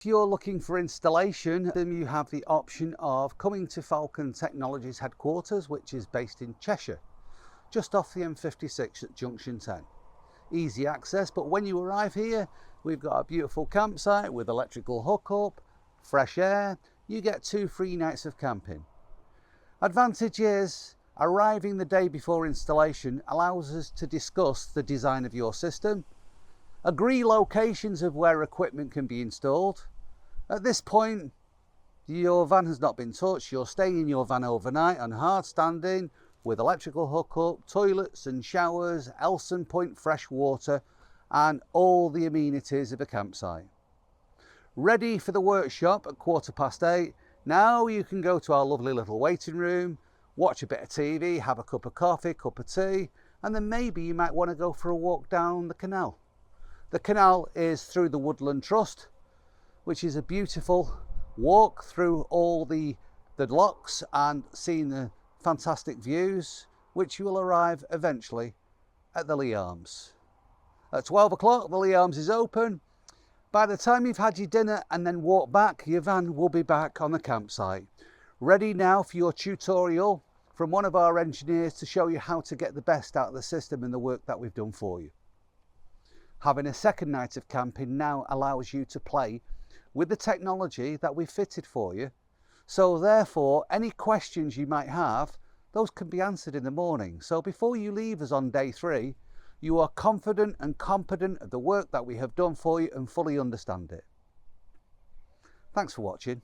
If you're looking for installation, then you have the option of coming to Falcon Technologies headquarters, which is based in Cheshire, just off the M56 at junction 10. Easy access, but when you arrive here, we've got a beautiful campsite with electrical hookup, fresh air. You get 2 free nights of camping. Advantage is, arriving the day before installation allows us to discuss the design of your system, agree locations of where equipment can be installed. At this point, your van has not been touched. You're staying in your van overnight on hard standing with electrical hookup, toilets and showers, Elson Point fresh water, and all the amenities of a campsite. Ready for the workshop at 8:15. Now you can go to our lovely little waiting room, watch a bit of TV, have a cup of coffee, cup of tea, and then maybe you might want to go for a walk down the canal. The canal is through the Woodland Trust, which is a beautiful walk through all the locks and seeing the fantastic views, which you will arrive eventually at the Lee Arms. At 12 o'clock, the Lee Arms is open. By the time you've had your dinner and then walk back, your van will be back on the campsite. Ready now for your tutorial from one of our engineers to show you how to get the best out of the system and the work that we've done for you. Having a second night of camping now allows you to play with the technology that we've fitted for you. So therefore, any questions you might have, those can be answered in the morning. So before you leave us on day 3, you are confident and competent of the work that we have done for you and fully understand it. Thanks for watching.